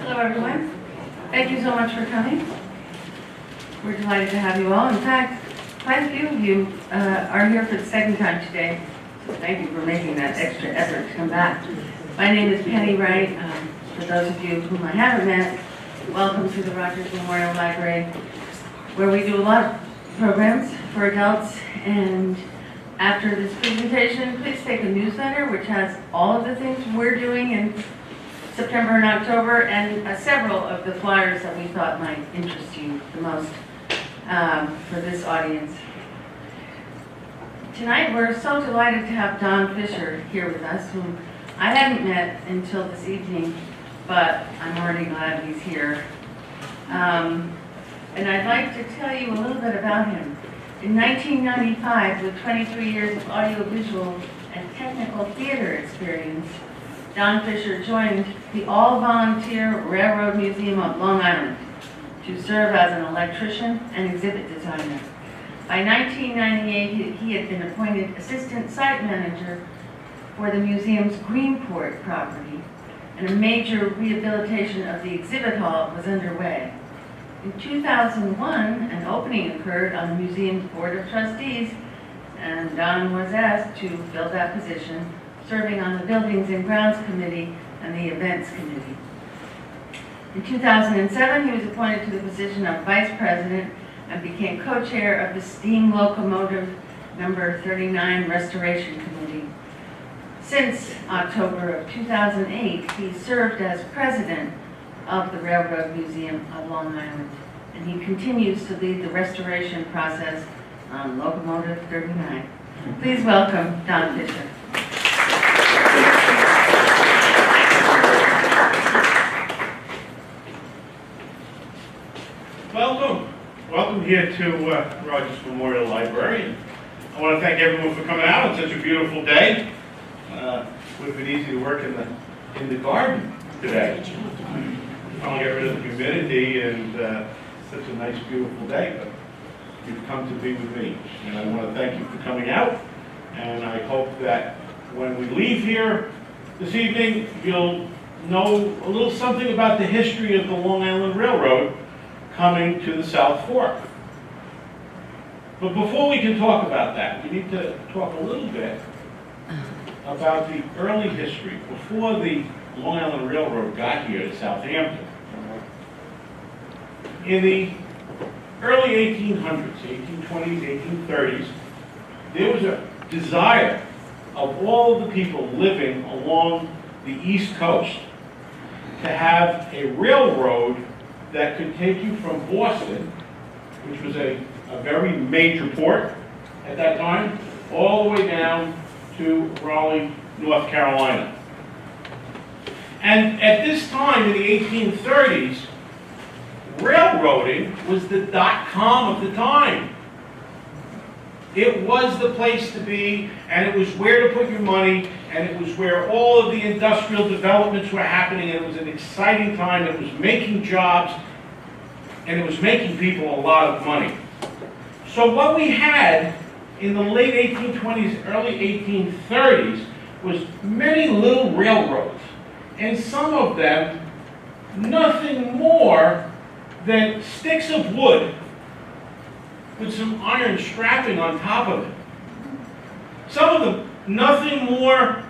Hello, everyone. Thank you so much for coming. We're delighted to have you all. In fact, quite a few of you are here for the second time today. So thank you for making that extra effort to come back. My name is Penny Wright. For those of you whom I haven't met, welcome to the Rogers Memorial Library, where we do a lot of programs for adults. And after this presentation, please take a newsletter which has all of the things we're doing in September and October, and several of the flyers that we thought might interest you the most for this audience. Tonight we're so delighted to have Don Fisher here with us, whom I hadn't met until this evening, but I'm already glad he's here. And I'd like to tell you a little bit about him. In 1995, with 23 years of audiovisual and technical theater experience, Don Fisher joined the all-volunteer Railroad Museum of Long Island to serve as an electrician and exhibit designer. By 1998, he had been appointed assistant site manager for the museum's Greenport property, and a major rehabilitation of the exhibit hall was underway. In 2001, an opening occurred on the museum's Board of Trustees, and Don was asked to fill that position, serving on the Buildings and Grounds Committee and the Events Committee. In 2007, he was appointed to the position of Vice President and became co-chair of the Steam Locomotive Number 39 Restoration Committee. Since October of 2008, he served as President of the Railroad Museum of Long Island, and he continues to lead the restoration process on Locomotive 39. Please welcome Don Fisher. Welcome here to Rogers Memorial Library. I want to thank everyone for coming out on such a beautiful day. It would have been easy to work in the garden today. I'll get rid of the humidity and such a nice, beautiful day. But you've come to be with me, and I want to thank you for coming out. And I hope that when we leave here this evening, you'll know a little something about the history of the Long Island Railroad coming to the South Fork. But before we can talk about that, we need to talk a little bit about the early history, before the Long Island Railroad got here to Southampton. In the early 1800s, 1820s, 1830s, there was a desire of all of the people living along the East Coast to have a railroad that could take you from Boston, which was a very major port at that time, all the way down to Raleigh, North Carolina. And at this time, in the 1830s, railroading was the .com of the time. It was the place to be, and it was where to put your money, and it was where all of the industrial developments were happening, and it was an exciting time. It was making jobs, and it was making people a lot of money. So what we had in the late 1820s, early 1830s, was many little railroads, and some of them nothing more than sticks of wood with some iron strapping on top of it. Some of them nothing more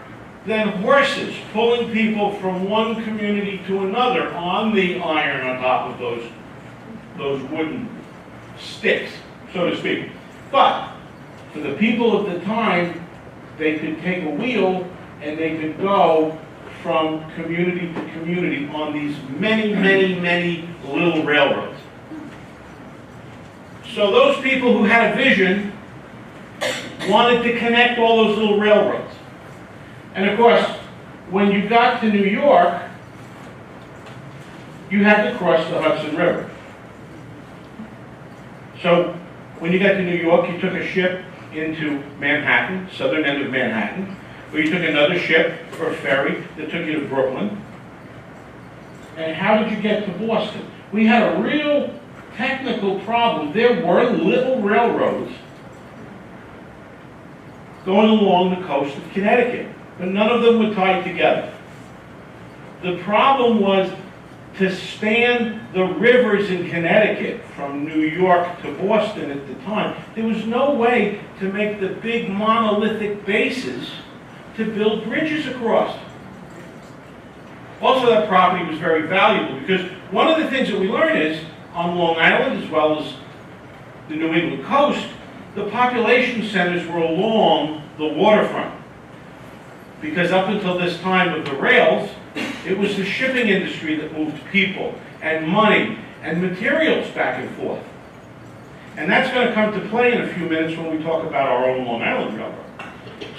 than horses pulling people from one community to another on the iron on top of those wooden sticks, so to speak. But for the people of the time, they could take a wheel and they could go from community to community on these many, many, many little railroads. So those people who had a vision wanted to connect all those little railroads. And of course, when you got to New York, you had to cross the Hudson River. So when you got to New York, you took a ship into Manhattan, southern end of Manhattan, or you took another ship or a ferry that took you to Brooklyn. And how did you get to Boston? We had a real technical problem. There were little railroads going along the coast of Connecticut, but none of them were tied together. The problem was to span the rivers in Connecticut from New York to Boston at the time. There was no way to make the big monolithic bases to build bridges across. Also, that property was very valuable because one of the things that we learn is on Long Island, as well as the New England coast, the population centers were along the waterfront. Because up until this time of the rails, it was the shipping industry that moved people and money and materials back and forth. And that's going to come to play in a few minutes when we talk about our own Long Island Railroad.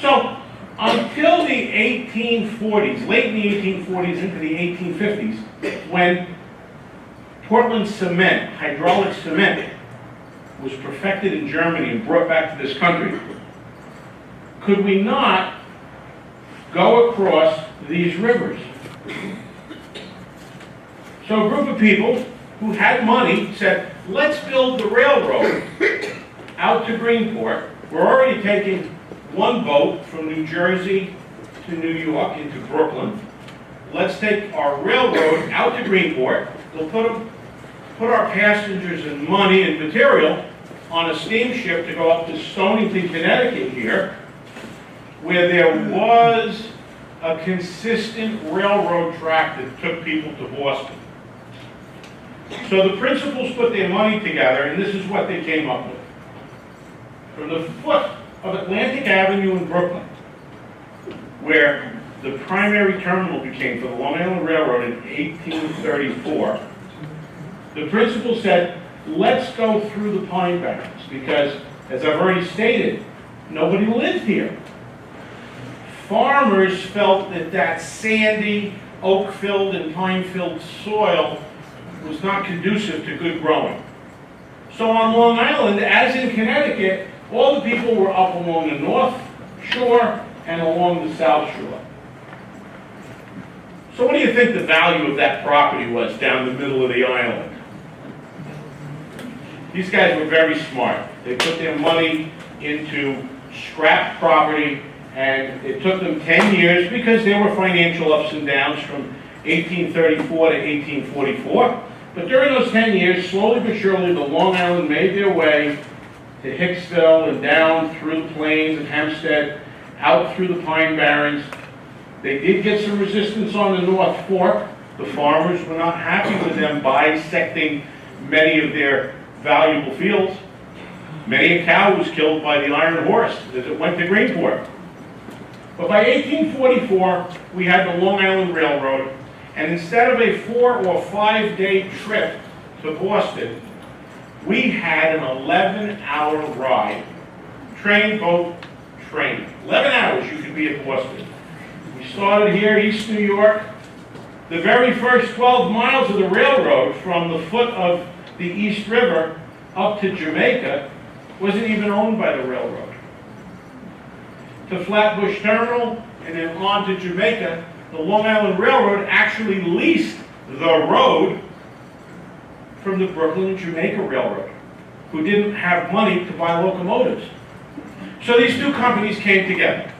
So, until the 1840s, late in the 1840s into the 1850s, when Portland cement, hydraulic cement, was perfected in Germany and brought back to this country, could we not go across these rivers? So a group of people who had money said, let's build the railroad out to Greenport. We're already taking one boat from New Jersey to New York into Brooklyn. Let's take our railroad out to Greenport. We'll put our passengers and money and material on a steamship to go up to Stonington, Connecticut here, where there was a consistent railroad track that took people to Boston. So the principals put their money together, and this is what they came up with. From the foot of Atlantic Avenue in Brooklyn, where the primary terminal became for the Long Island Railroad in 1834, the principal said, let's go through the Pine Barrens, because, as I've already stated, nobody lived here. Farmers felt that that sandy, oak-filled and pine-filled soil was not conducive to good growing. So on Long Island, as in Connecticut, all the people were up along the North Shore and along the South Shore. So what do you think the value of that property was down the middle of the island? These guys were very smart. They put their money into scrap property, and it took them 10 years because there were financial ups and downs from 1834 to 1844. But during those 10 years, slowly but surely, the Long Island made their way to Hicksville and down through the plains and Hempstead, out through the Pine Barrens. They did get some resistance on the North Fork. The farmers were not happy with them bisecting many of their valuable fields. Many a cow was killed by the iron horse as it went to Greenport. But by 1844, we had the Long Island Railroad, and instead of a 4 or 5 day trip to Boston, we had an 11-hour ride. Train, boat, train. 11 hours you could be at Boston. We started here, East New York. The very first 12 miles of the railroad from the foot of the East River up to Jamaica wasn't even owned by the railroad. To Flatbush Terminal and then on to Jamaica, the Long Island Railroad actually leased the road from the Brooklyn and Jamaica Railroad, who didn't have money to buy locomotives. So these two companies came together.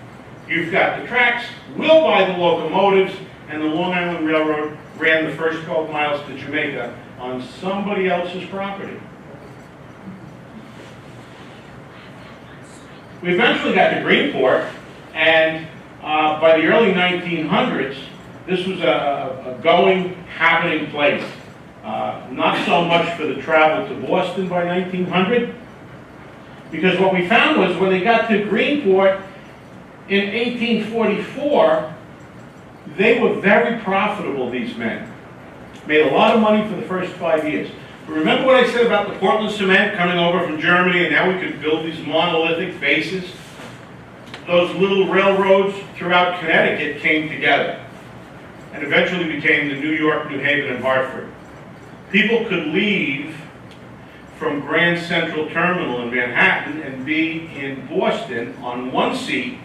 You've got the tracks, we'll buy the locomotives, and the Long Island Railroad ran the first 12 miles to Jamaica on somebody else's property. We eventually got to Greenport, and by the early 1900s, this was a going, happening place. Not so much for the travel to Boston by 1900, because what we found was when they got to Greenport in 1844, they were very profitable, these men. Made a lot of money for the first 5 years. But remember what I said about the Portland cement coming over from Germany, and now we could build these monolithic bases? Those little railroads throughout Connecticut came together and eventually became the New York, New Haven, and Hartford. People could leave from Grand Central Terminal in Manhattan and be in Boston on one seat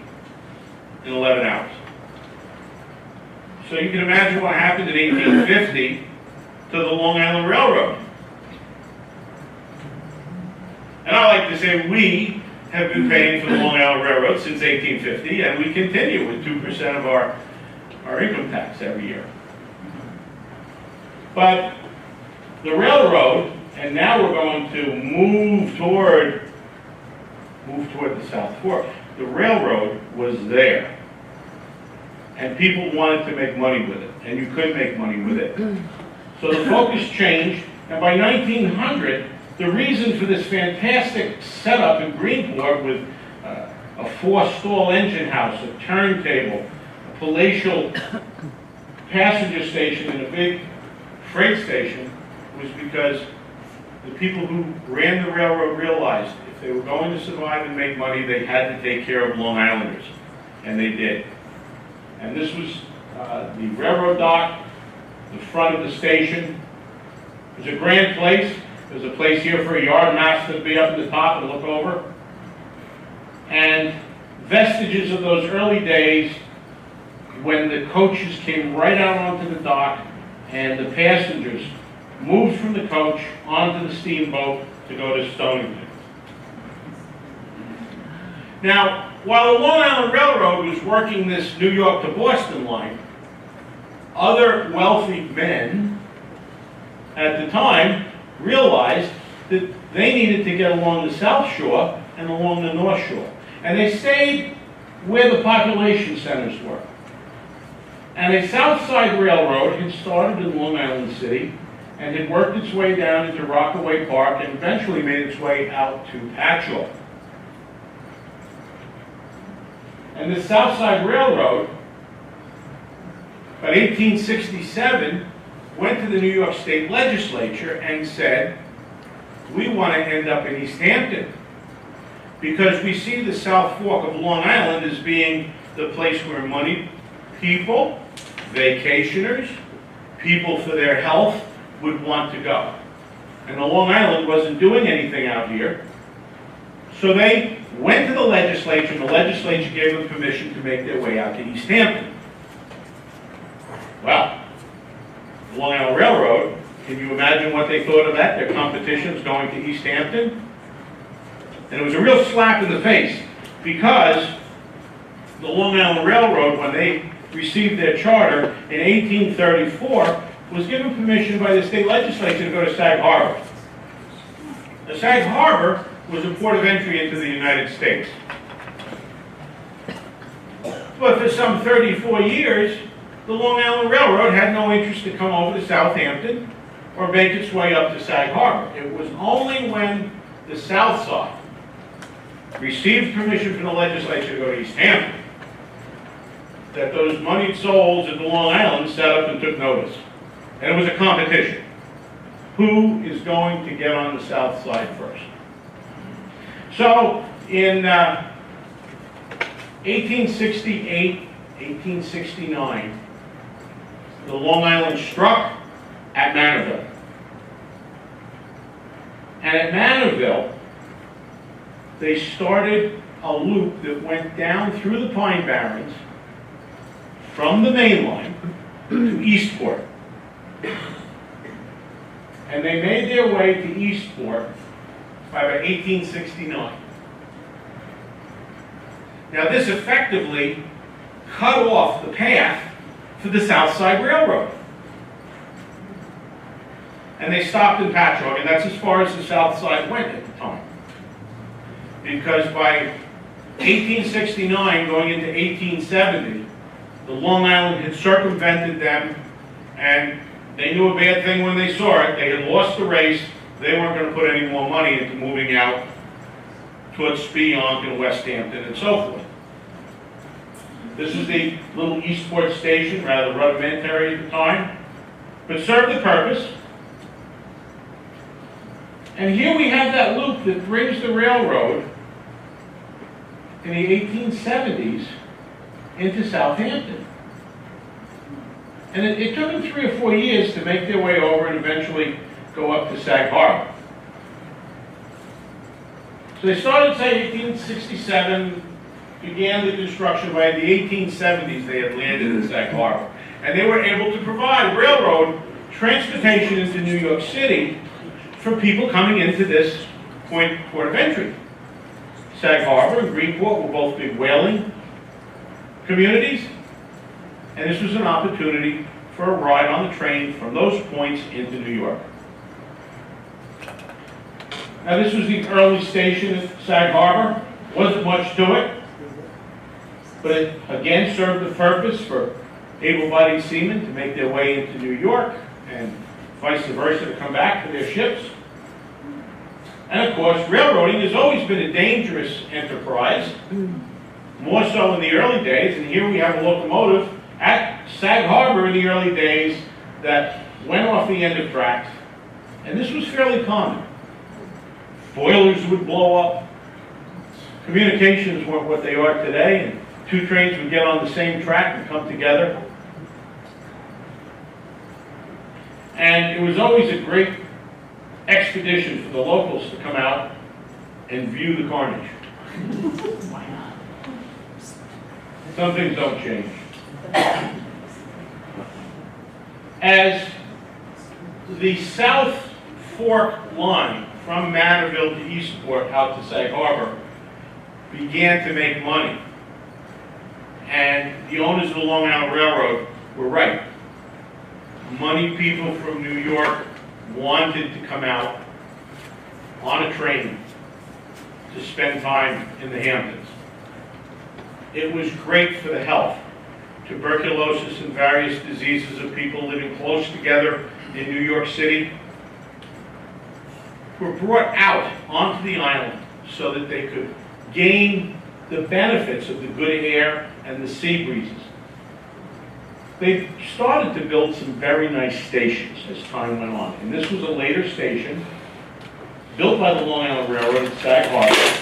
in 11 hours. So you can imagine what happened in 1850 to the Long Island Railroad. And I like to say we have been paying for the Long Island Railroad since 1850, and we continue with 2% of our income tax every year. But the railroad, and now we're going to move toward the South Fork. The railroad was there. And people wanted to make money with it, and you could make money with it. So the focus changed, and by 1900, the reason for this fantastic setup in Greenport with a 4-stall engine house, a turntable, a palatial passenger station, and a big freight station was because the people who ran the railroad realized if they were going to survive and make money, they had to take care of Long Islanders, and they did. And this was the railroad dock, the front of the station. It was a grand place. There's a place here for a yard master to be up at the top and look over. And vestiges of those early days when the coaches came right out onto the dock and the passengers moved from the coach onto the steamboat to go to Stonington. Now, while the Long Island Railroad was working this New York to Boston line, other wealthy men at the time realized that they needed to get along the South Shore and along the North Shore. And they stayed where the population centers were. And a South Side Railroad had started in Long Island City and had worked its way down into Rockaway Park and eventually made its way out to Patchogue. And the South Side Railroad, by 1867, went to the New York State Legislature and said, we want to end up in East Hampton because we see the South Fork of Long Island as being the place where money people, vacationers, people for their health would want to go. And the Long Island wasn't doing anything out here. So they went to the legislature, and the legislature gave them permission to make their way out to East Hampton. Well, the Long Island Railroad, can you imagine what they thought of that? Their competition's going to East Hampton? And it was a real slap in the face because the Long Island Railroad, when they received their charter in 1834, was given permission by the state legislature to go to Sag Harbor. The Sag Harbor was a port of entry into the United States. But for some 34 years, the Long Island Railroad had no interest to come over to Southampton or make its way up to Sag Harbor. It was only when the South Side received permission from the legislature to go to East Hampton that those moneyed souls at the Long Island set up and took notice. And it was a competition. Who is going to get on the South Side first? So, in 1868, 1869, the Long Island struck at Manorville. And at Manorville, they started a loop that went down through the Pine Barrens from the main line to Eastport. And they made their way to Eastport by about 1869. Now this effectively cut off the path for the South Side Railroad. And they stopped in Patchogue, and that's as far as the South Side went at the time. Because by 1869, going into 1870, the Long Island had circumvented them, and they knew a bad thing when they saw it. They had lost the race. They weren't going to put any more money into moving out towards Spionk and West Hampton and so forth. This is the little Eastport station, rather rudimentary at the time, but served the purpose. And here we have that loop that brings the railroad in the 1870s into Southampton. And it took them 3 or 4 years to make their way over and eventually go up to Sag Harbor. So they started, say, 1867, began the construction. By the 1870s, they had landed in Sag Harbor. And they were able to provide railroad transportation into New York City for people coming into this port of entry. Sag Harbor and Greenport were both big whaling communities, and this was an opportunity for a ride on the train from those points into New York. Now, this was the early station at Sag Harbor. Wasn't much to it, but it again served the purpose for able-bodied seamen to make their way into New York and vice versa to come back to their ships. And of course, railroading has always been a dangerous enterprise, more so in the early days, and here we have a locomotive at Sag Harbor in the early days that went off the end of tracks, and this was fairly common. Boilers would blow up, communications weren't what they are today, and two trains would get on the same track and come together. And it was always a great expedition for the locals to come out and view the carnage. Why not? Some things don't change. As the South Fork line from Manorville to Eastport out to Sag Harbor began to make money, and the owners of the Long Island Railroad were right. Money people from New York wanted to come out on a train to spend time in the Hamptons. It was great for the health. Tuberculosis and various diseases of people living close together in New York City were brought out onto the island so that they could gain the benefits of the good air and the sea breezes. They started to build some very nice stations as time went on. And this was a later station built by the Long Island Railroad at Sag Harbor.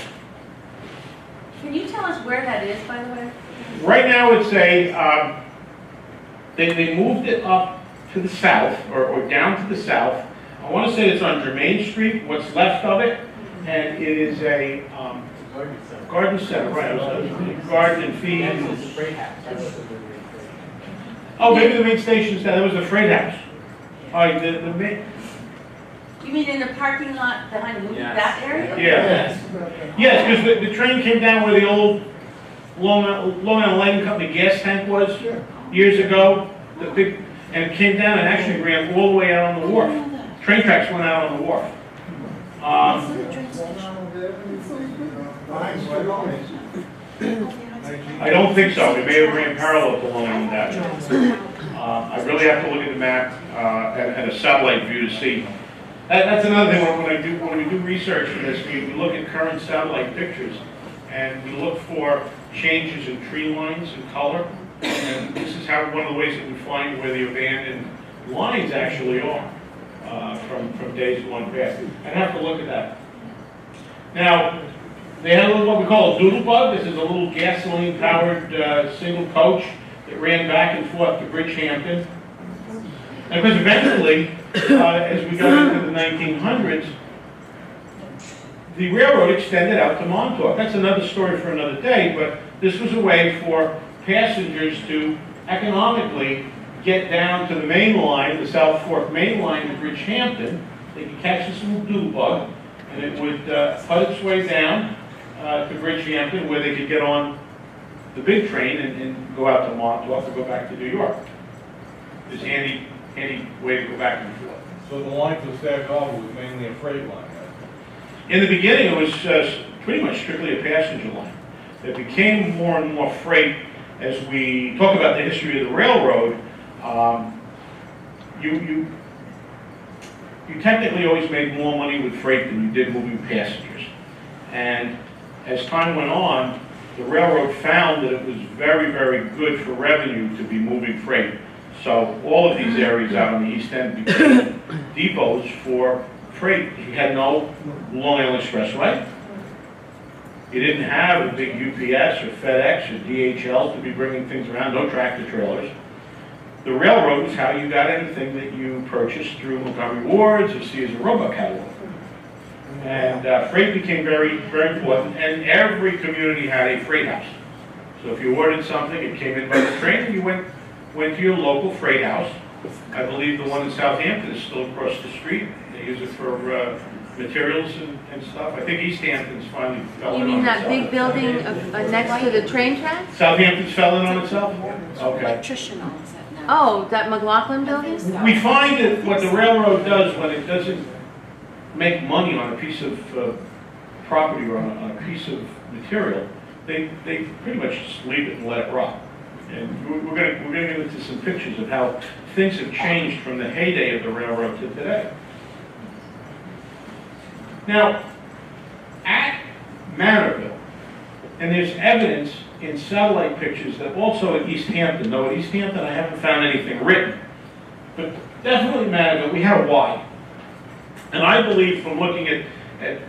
Can you tell us where that is, by the way? Right now it's a, they moved it up to the south, or down to the south. I want to say it's on Germain Street, what's left of it. And it is a garden center, right? It was a garden and feed. Oh, maybe the main station's down. That was the freight house. All right, the main. You mean in the parking lot behind that area? Yeah. Yes, because the train came down where the old Long Island Lighting Company gas tank was years ago. The big, and it came down and actually ran all the way out on the wharf. Train tracks went out on the wharf. I don't think so. It may have ran parallel to Long Island Avenue. I really have to look at the map and a satellite view to see. That's another thing when we do research for this. We look at current satellite pictures and we look for changes in tree lines and color. And this is how one of the ways that we find where the abandoned lines actually are from days gone past. I'd have to look at that. Now, they had a little what we call a doodle bug. This is a little gasoline-powered single coach that ran back and forth to Bridgehampton. And because eventually, as we got into the 1900s, the railroad extended out to Montauk. That's another story for another day, but this was a way for passengers to economically get down to the main line, the South Fork main line in Bridgehampton. They could catch this little doodle bug, and it would put its way down to Bridgehampton, where they could get on the big train and go out to Montauk or go back to New York. It's a handy way to go back and forth. So the line to Sag Harbor was mainly a freight line, right? In the beginning, it was pretty much strictly a passenger line. It became more and more freight as we talk about the history of the railroad. You technically always made more money with freight than you did moving passengers. And as time went on, the railroad found that it was very, very good for revenue to be moving freight. So all of these areas out on the East End became depots for freight. You had no Long Island Expressway. You didn't have a big UPS or FedEx or DHL to be bringing things around, no tractor trailers. The railroad was how you got anything that you purchased through Montgomery Ward's or Sears and Roebuck catalog. And freight became very, very important, and every community had a freight house. So if you ordered something, it came in by the train, and you went to your local freight house. I believe the one in Southampton is still across the street. They use it for materials and stuff. I think East Hampton's finally fell in You on mean itself. that big building next to the train tracks? Southampton's fell in on itself? Okay. Electrician owns it now. Oh, that McLaughlin building? We find that what the railroad does when it doesn't make money on a piece of property or on a piece of material, they pretty much just leave it and let it rot. And we're gonna get into some pictures of how things have changed from the heyday of the railroad to today. Now, at Manorville, and there's evidence in satellite pictures that also at East Hampton, though at East Hampton I haven't found anything written, but definitely Manorville, we had a Y. And I believe from looking at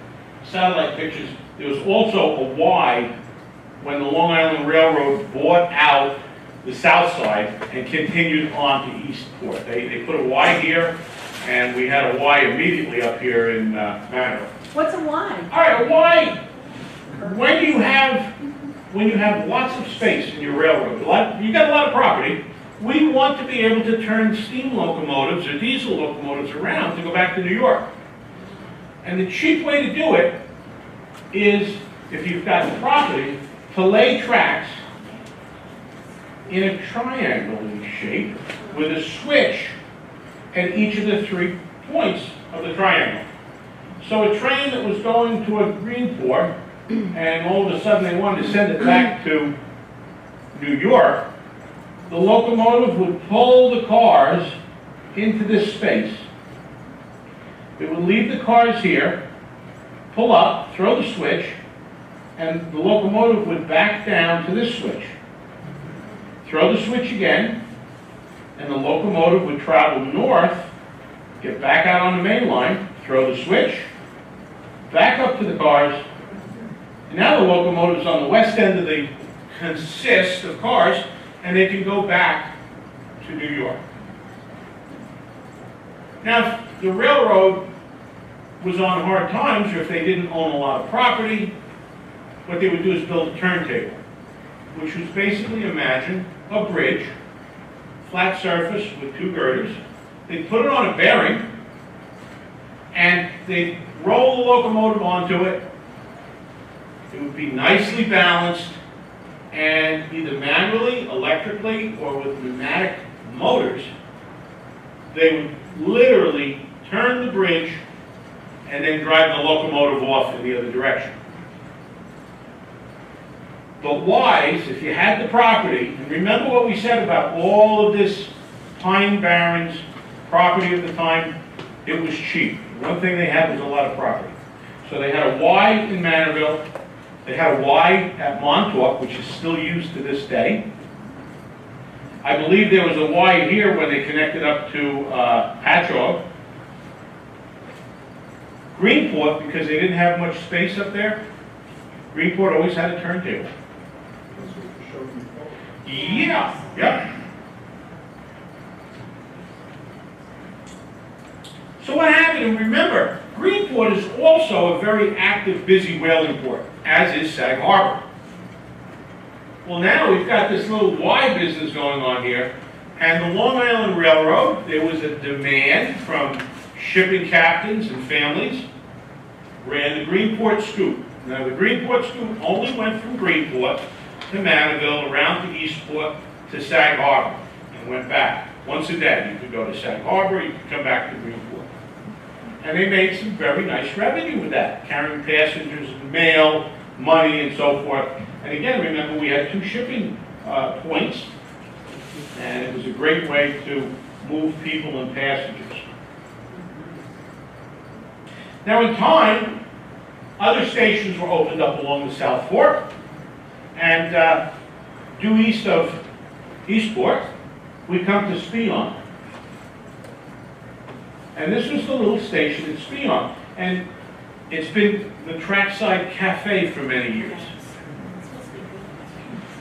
satellite pictures, there was also a Y when the Long Island Railroad bought out the south side and continued on to Eastport. They put a Y here, and we had a Y immediately up here in Manorville. What's a Y? All right, a Y, when you have lots of space in your railroad, you got a lot of property, we want to be able to turn steam locomotives or diesel locomotives around to go back to New York. And the cheap way to do it is, if you've got the property, to lay tracks in a triangle shape with a switch at each of the 3 points of the triangle. So a train that was going to a Greenport, and all of a sudden they wanted to send it back to New York, the locomotive would pull the cars into this space. It would leave the cars here, pull up, throw the switch, and the locomotive would back down to this switch. Throw the switch again, and the locomotive would travel north, get back out on the main line, throw the switch, back up to the cars, and now the locomotive's on the west end of the consist of cars, and they can go back to New York. Now, if the railroad was on hard times, or if they didn't own a lot of property, what they would do is build a turntable, which was basically, imagine, a bridge, flat surface with 2 girders. They'd put it on a bearing, and they'd roll the locomotive onto it. It would be nicely balanced, and either manually, electrically, or with pneumatic motors, they would literally turn the bridge and then drive the locomotive off in the other direction. But wise, if you had the property, and remember what we said about all of this Pine Barrens property at the time, it was cheap. One thing they had was a lot of property. So they had a Y in Manorville, they had a Y at Montauk, which is still used to this day. I believe there was a Y here when they connected up to Patchogue. Greenport, because they didn't have much space up there, Greenport always had a turntable. Yeah. So what happened, and remember, Greenport is also a very active, busy whaling port, as is Sag Harbor. Well, now we've got this little Y business going on here, and the Long Island Railroad, there was a demand from shipping captains and families, ran the Greenport Scoop. Now, the Greenport Scoop only went from Greenport to Manorville, around to Eastport, to Sag Harbor, and went back. Once a day, you could go to Sag Harbor, you could come back to Greenport. And they made some very nice revenue with that, carrying passengers, mail, money, and so forth. And again, remember, we had 2 shipping points, and it was a great way to move people and passengers. Now, in time, other stations were opened up along the South Fork, and due east of Eastport, we come to Spion. And this was the little station at Spion. And it's been the trackside cafe for many years.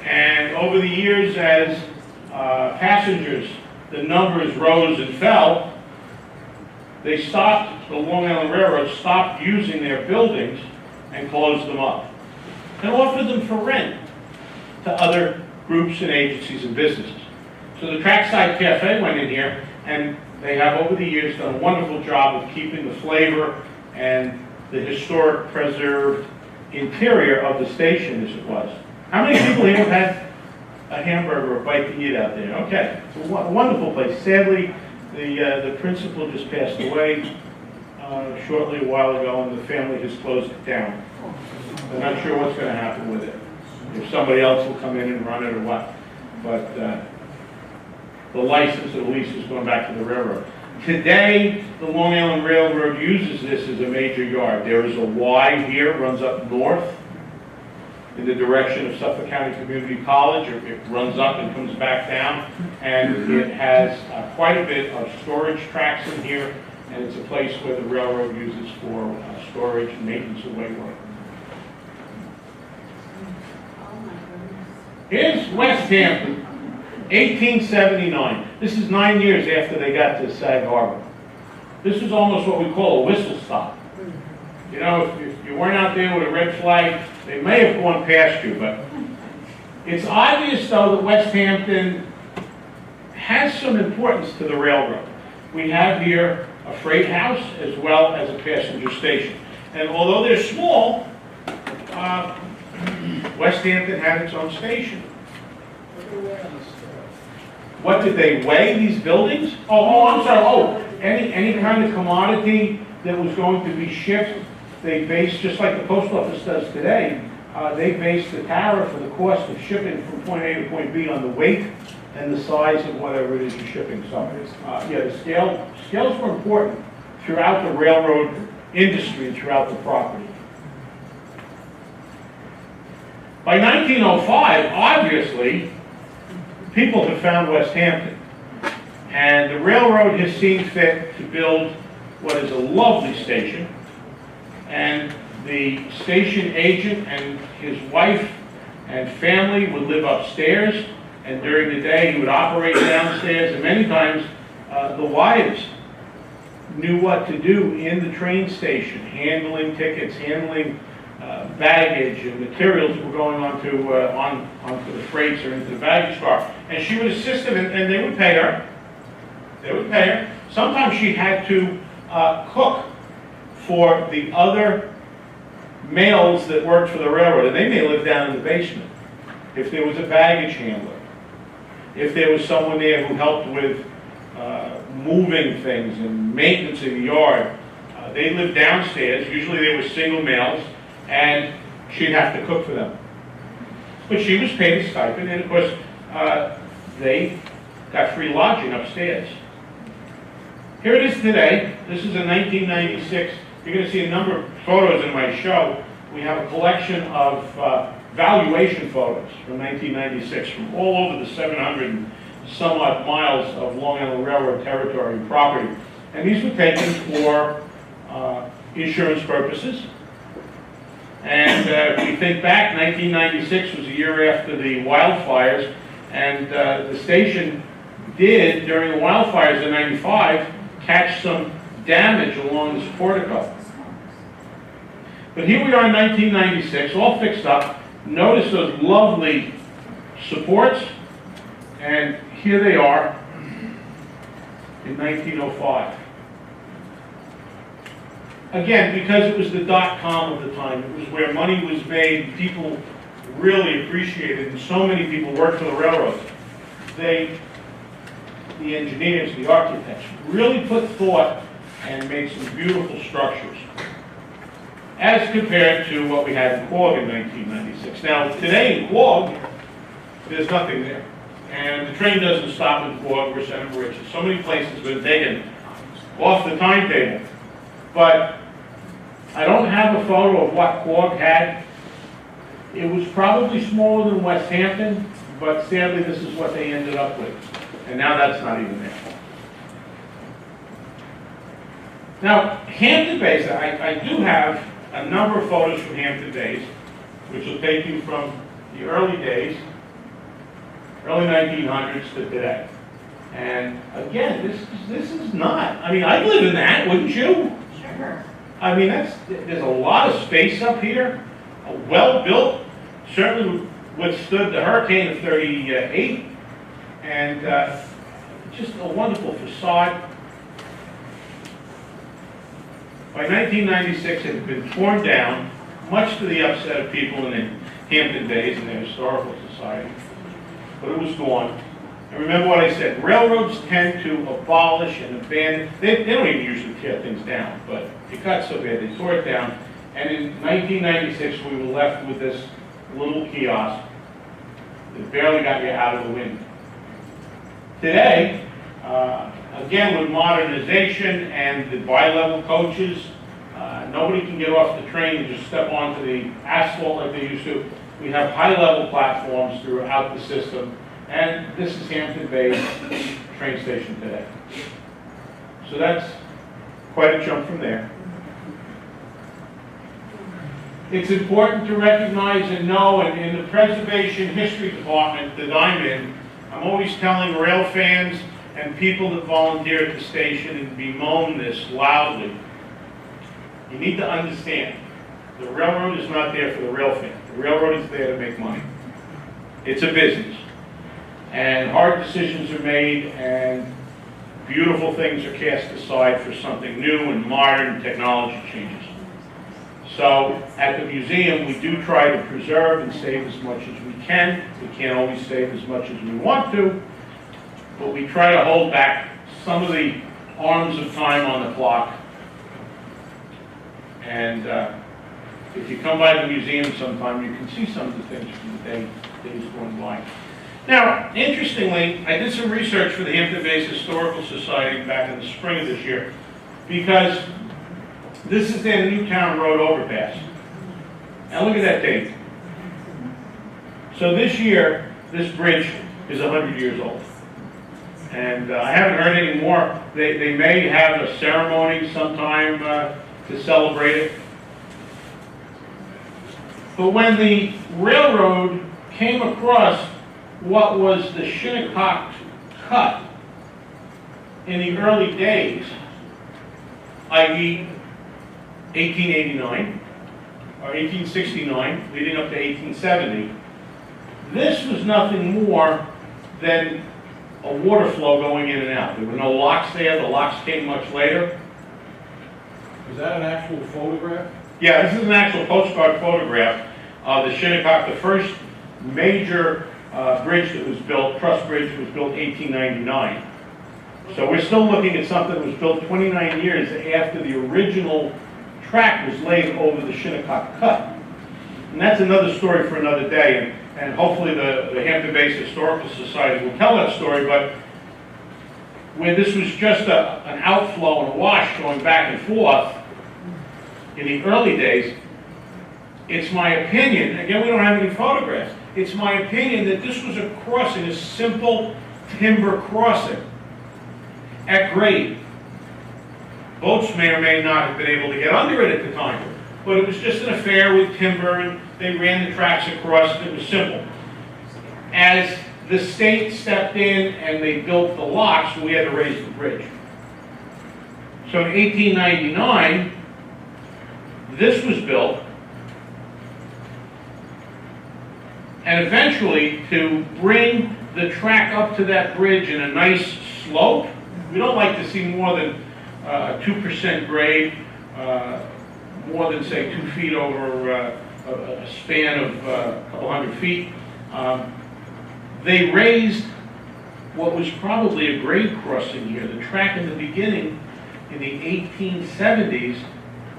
And over the years, as passengers, the numbers rose and fell, they stopped, the Long Island Railroad stopped using their buildings and closed them up and offered them for rent to other groups and agencies and businesses. So the Trackside Cafe went in here, and they have over the years done a wonderful job of keeping the flavor and the historic preserved interior of the station as it was. How many people here have had a hamburger, a bite to eat out there. Okay, it's a wonderful place. Sadly, the principal just passed away shortly a while ago, and the family has closed it down. I'm not sure what's going to happen with it. If somebody else will come in and run it or what. But the license or the lease is going back to the railroad. Today, the Long Island Railroad uses this as a major yard. There is a Y here, runs up north in the direction of Suffolk County Community College. It runs up and comes back down. And it has quite a bit of storage tracks in here. And it's a place where the railroad uses for storage and maintenance of way work. Oh my goodness. Here's West Hampton, 1879. This is 9 years after they got to Sag Harbor. This is almost what we call a whistle stop. You know, if you weren't out there with a red flag, they may have gone past you, but it's obvious, though, that West Hampton has some importance to the railroad. We have here a freight house as well as a passenger station. And although they're small, West Hampton had its own station. What did they weigh, these buildings? I'm sorry, any kind of commodity that was going to be shipped, they based, just like the post office does today, they based the tariff for the cost of shipping from point A to point B on the weight and the size of whatever it is you're shipping. So, the scales were important throughout the railroad industry and throughout the property. By 1905, obviously, people have found West Hampton. And the railroad has seen fit to build what is a lovely station. And the station agent and his wife and family would live upstairs. And during the day, he would operate downstairs. And many times, the wives knew what to do in the train station, handling tickets, handling baggage and materials that were going onto the freights or into the baggage car. And she would assist them, and they would pay her. They would pay her. Sometimes she had to cook for the other males that worked for the railroad, and they may live down in the basement. If there was a baggage handler, if there was someone there who helped with moving things and maintenance in the yard, they lived downstairs. Usually they were single males, and she'd have to cook for them. But she was paid a stipend, and of course, they got free lodging upstairs. Here it is today. This is in 1996. You're going to see a number of photos in my show. We have a collection of valuation photos from 1996 from all over the 700 and some odd miles of Long Island Railroad territory and property. And these were taken for insurance purposes. And we think back, 1996 was a year after the wildfires, and the station did, during the wildfires in 95, catch some damage along this portico. But here we are in 1996, all fixed up. Notice those lovely supports, and here they are in 1905. Again, because it was the dot-com of the time, it was where money was made, people really appreciated, and so many people worked for the railroads. The engineers, the architects, really put thought and made some beautiful structures, as compared to what we had in Quogue in 1996. Now, today in Quogue, there's nothing there. And the train doesn't stop in Quogue or Center Bridge. So many places have been taken off the timetable. But I don't have a photo of what Quogue had. It was probably smaller than West Hampton, but sadly this is what they ended up with. And now that's not even there. Now, Hampton Bays, I do have a number of photos from Hampton Bays, which will take you from the early days, early 1900s to today. And again, this is not, I mean, I'd live in that, wouldn't you? Sure. I mean, there's a lot of space up here, well-built, certainly withstood the hurricane of 38, and just a wonderful facade. By 1996, it had been torn down, much to the upset of people in the Hampton Bays and their historical society. but it was gone. And remember what I said, railroads tend to abolish and abandon, they don't even usually tear things down, but it got so bad, they tore it down. And in 1996, we were left with this little kiosk that barely got you out of the wind. Today, again, with modernization and the bi-level coaches, nobody can get off the train and just step onto the asphalt like they used to. We have high-level platforms throughout the system, and this is Hampton Bay's train station today. So that's quite a jump from there. It's important to recognize and know, and in the preservation history department that I'm in, I'm always telling rail fans and people that volunteer at the station and bemoan this loudly. You need to understand, the railroad is not there for the rail fan. The railroad is there to make money. It's a business. And hard decisions are made and beautiful things are cast aside for something new and modern technology changes. So at the museum, we do try to preserve and save as much as we can. We can't always save as much as we want to, but we try to hold back some of the arms of time on the clock. And if you come by the museum sometime, you can see some of the things from the days going by. Now, interestingly, I did some research for the Hampton Bays Historical Society back in the spring of this year, because this is their Newtown Road overpass. Now look at that date. So this year, this bridge is 100 years old. And I haven't heard any more. They may have a ceremony sometime to celebrate it. But when the railroad came across what was the Shinnecock Cut in the early days, i.e. 1889 or 1869, leading up to 1870, this was nothing more than a water flow going in and out. There were no locks there. The locks came much later. Is that an actual photograph? Yeah, this is an actual postcard photograph of the Shinnecock. The first major bridge that was built, truss bridge, was built 1899. So we're still looking at something that was built 29 years after the original track was laid over the Shinnecock Cut. And that's another story for another day, and hopefully the Hampton Bays Historical Society will tell that story, but where this was just an outflow and a wash going back and forth in the early days, it's my opinion, again, we don't have any photographs, it's my opinion that this was a crossing, a simple timber crossing at grade. Boats may or may not have been able to get under it at the time, but it was just an affair with timber, and they ran the tracks across, and it was simple. As the state stepped in and they built the locks, we had to raise the bridge. So in 1899, this was built, and eventually to bring the track up to that bridge in a nice slope, we don't like to see more than 2% grade, more than say 2 feet over a span of a couple hundred feet. They raised what was probably a grade crossing here. The track in the beginning, in the 1870s,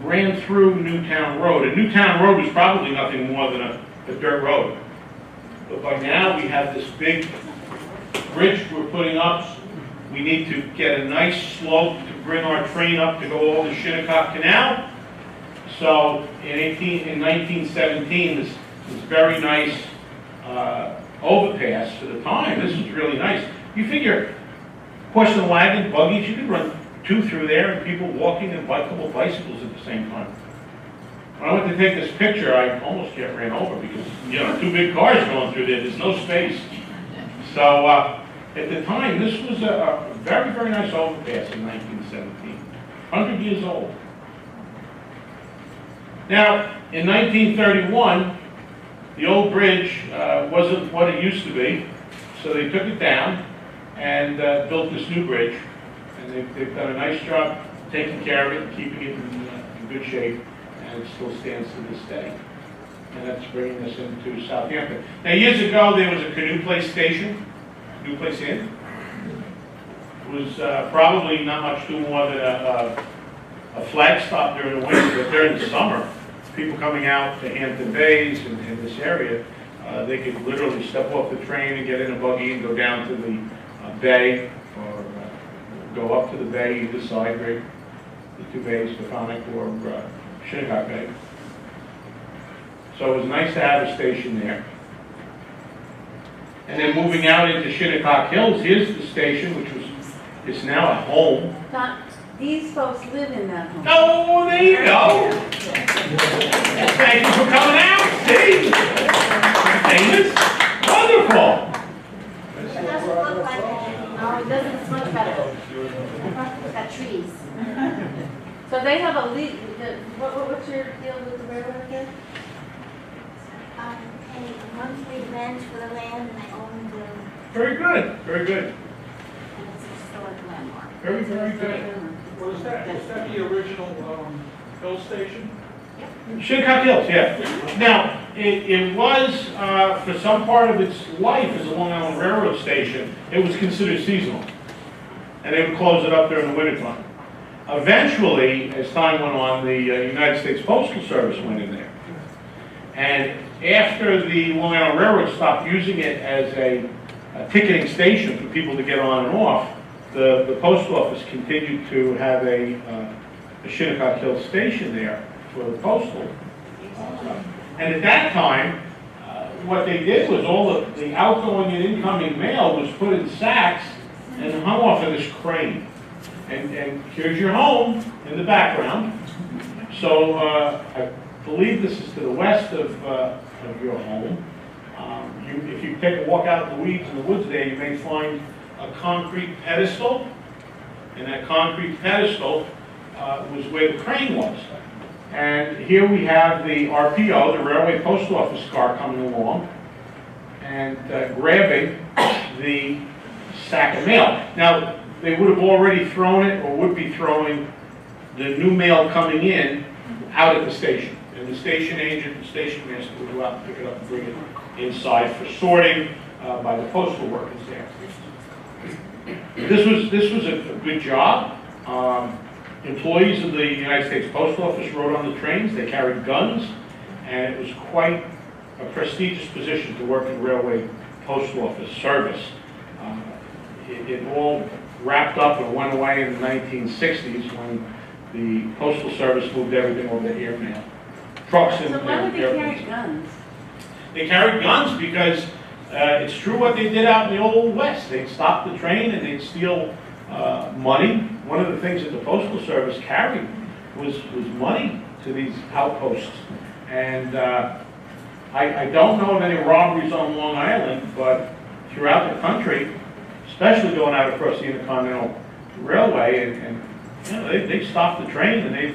ran through Newtown Road. And Newtown Road was probably nothing more than a dirt road. But by now we have this big bridge we're putting up. We need to get a nice slope to bring our train up to go over the Shinnecock Canal. So in 1917, this very nice overpass for the time, this was really nice. You figure, horse and wagon, buggies, you could run 2 through there, and people walking and a couple of bicycles at the same time. When I went to take this picture, I almost got ran over because, 2 big cars going through there, there's no space. So at the time, this was a very, very nice overpass in 1917. 100 years old. Now, in 1931, the old bridge wasn't what it used to be, so they took it down and built this new bridge. And they've done a nice job taking care of it and keeping it in good shape, and it still stands to this day. and that's bringing us into Southampton. Now, years ago, there was a Canoe Place station, Canoe Place Inn. It was probably not much more than a flag stop during the winter, but during the summer, people coming out to Hampton Bays and in this area, they could literally step off the train and get in a buggy and go down to the bay, or go up to the bay, either side, right? The two bays, Stefanik or Shinnecock Bay. So it was nice to have a station there. And then moving out into Shinnecock Hills, here's the station, which was, it's now a home. Not, these folks live in that home. Oh, there you go. Thank you for coming out, see? Famous? Wonderful. It doesn't look like it. No, it doesn't, it's much better. It's got trees. So they have a what's your deal with the railroad again? Pay monthly rent for the land and I own the, Very good, very good. and it's a historic landmark. Very, very good. Was that the original, Hill Station? Shinnecock Hills, yeah. Now, it was, for some part of its life as a Long Island Railroad station, it was considered seasonal. And they would close it up during the wintertime. Eventually, as time went on, the United States Postal Service went in there. And after the Long Island Railroad stopped using it as a ticketing station for people to get on and off, the post office continued to have a Shinnecock Hills station there for the postal. And at that time, what they did was all of the outgoing and incoming mail was put in sacks and hung off of this crane. And here's your home in the background. So I believe this is to the west of your home. If you take a walk out in the weeds in the woods there, you may find a concrete pedestal. And that concrete pedestal was where the crane was. And here we have the RPO, the Railway Post Office car coming along and grabbing the sack of mail. Now, they would have already thrown it or would be throwing the new mail coming in out at the station. And the station agent, the station master would go out and pick it up and bring it inside for sorting by the postal workers there. This was a good job. Employees of the United States Post Office rode on the trains. They carried guns, and it was quite a prestigious position to work in railway post office service. It all wrapped up and went away in the 1960s when the Postal Service moved everything over to airmail. Trucks and So why would they airplanes. carry guns? They carried guns because it's true what they did out in the Old West. They'd stop the train and they'd steal money. One of the things that the Postal Service carried was money to these outposts. And I don't know of any robberies on Long Island, but throughout the country, especially going out across the Intercontinental Railway, and you know, they stop the train and they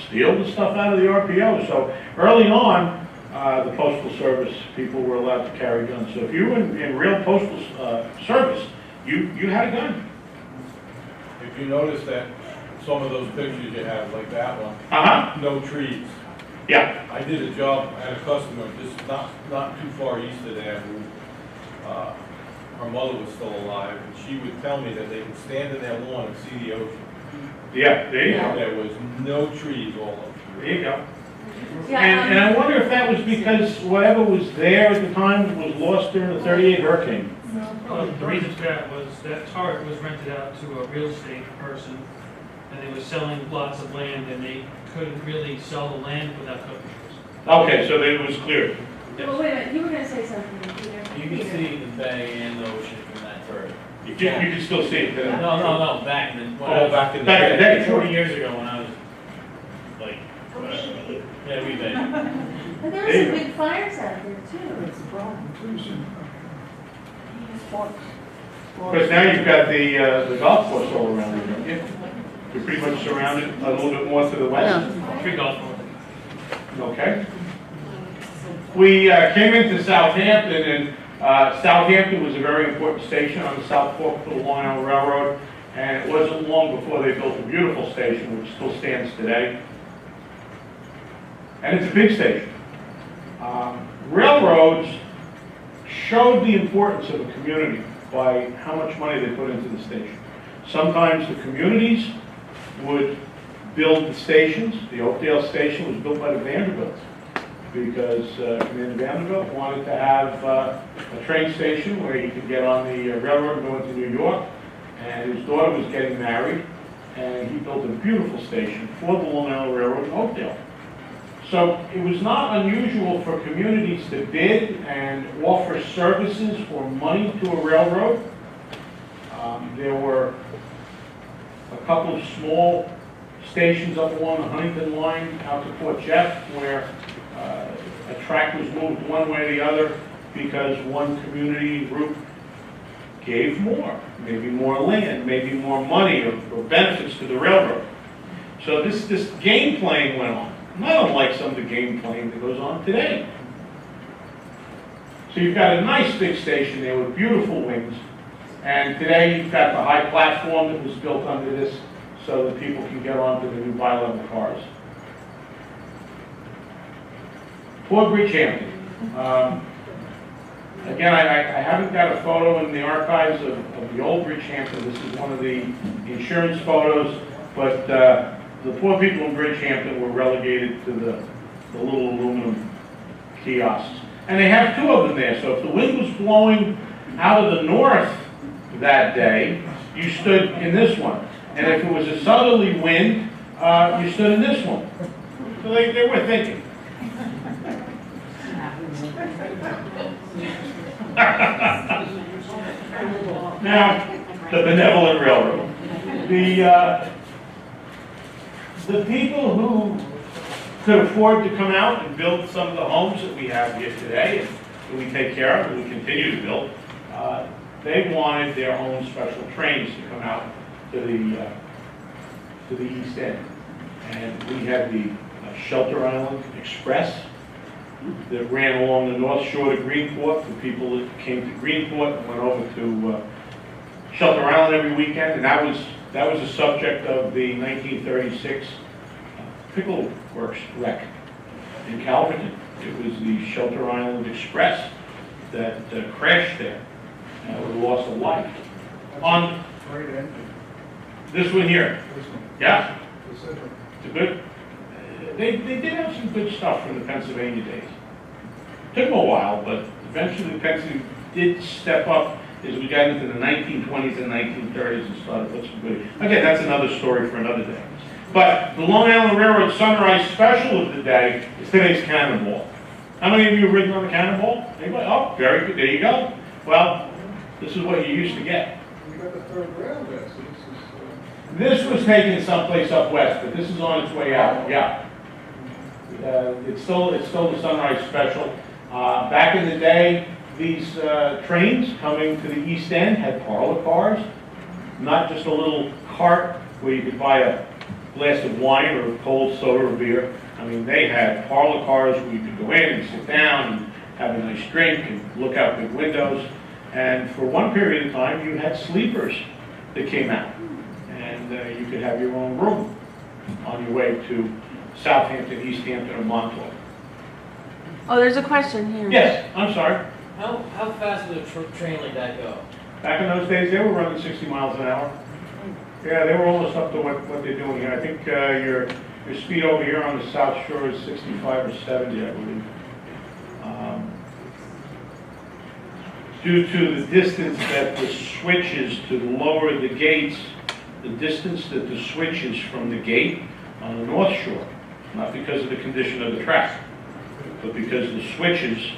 steal the stuff out of the RPO. So early on, the Postal Service people were allowed to carry guns. So if you were in real postal service, you had a gun. If you notice that some of those pictures you have, like that one, Uh-huh. no trees. Yeah. I did a job at a customer just not too far east of there who, her mother was still alive, and she would tell me that they could stand in their lawn and see the ocean. Yeah, there you go. There was no trees all over. There you go. Yeah, And I wonder if that was because whatever was there at the time was lost during the 38 hurricane. Well, the reason for that was that Target was rented out to a real estate person, and they were selling lots of land, and they couldn't really sell the land without cookies. Okay, so then it was clear. Well, wait a minute, you were gonna say something, Peter. You can see the bay and the ocean from that turret. You can still see it today. No, back in the, Oh, back in the day. 40 years ago when I was, like, A wee yeah, we did. But there were There you some go. big fires out there too. Because now you've got the golf course all around you, don't you? You're pretty much surrounded a little bit more to the west. Three golf courses. Okay. We came into Southampton, and Southampton was a very important station on the South Fork of the Long Island Railroad, and it wasn't long before they built a beautiful station, which still stands today. And it's a big station. Railroads showed the importance of a community by how much money they put into the station. Sometimes the communities would build the stations. The Oakdale station was built by the Vanderbilts because Commander Vanderbilt wanted to have a train station where you could get on the railroad and go into New York. And his daughter was getting married, and he built a beautiful station for the Long Island Railroad in Oakdale. So it was not unusual for communities to bid and offer services or money to a railroad. There were a couple of small stations up along the Huntington line out to Port Jeff where a track was moved one way or the other because one community group gave more, maybe more land, maybe more money or benefits to the railroad. So this game playing went on, not unlike some of the game playing that goes on today. So you've got a nice big station there with beautiful wings, and today you've got the high platform that was built under this so that people can get onto the new bi-level cars. Fort Bridgehampton. Again, I haven't got a photo in the archives of the old Bridgehampton. This is one of the insurance photos, but the poor people in Bridgehampton were relegated to the little aluminum kiosks. And they have two of them there, so if the wind was blowing out of the north that day, you stood in this one. And if it was a southerly wind, you stood in this one. So they were thinking. Now, the benevolent railroad. The people who could afford to come out and build some of the homes that we have here today, and that we take care of, and we continue to build, they wanted their own special trains to come out to the East End. And we had the Shelter Island Express that ran along the north shore to Greenport. The people that came to Greenport and went over to Shelter Island every weekend, and that was the subject of the 1936 Pickle Works wreck in Calverton. It was the Shelter Island Express that crashed there with loss of life. On this one here, yeah, it's a good. They did have some good stuff from the Pennsylvania days. Took them a while, but eventually Pennsylvania did step up as we got into the 1920s and 1930s and started with some good. Again, that's another story for another day. But the Long Island Railroad Sunrise Special of the day is today's Cannonball. How many of you have ridden on the Cannonball? Anybody? Oh, very good. There you go. Well, this is what you used to get. We got the third rail there, so This was taken someplace up west, but this is on its way out. Yeah. It's still the Sunrise Special. Back in the day, these trains coming to the East End had parlor cars, not just a little cart where you could buy a glass of wine or a cold soda or beer. I mean, they had parlor cars where you could go in and sit down and have a nice drink and look out big windows. And for one period of time, you had sleepers that came out, and you could have your own room on your way to Southampton, East Hampton, or Montauk. Oh, there's a question here. Yes, I'm sorry. How fast would a train like that go? Back in those days, they were running 60 miles an hour. Yeah, they were almost up to what they're doing here. I think your speed over here on the South Shore is 65 or 70, I believe. Due to the distance that the switches to lower the gates, the distance that the switches from the gate on the North Shore, not because of the condition of the track, but because the switches,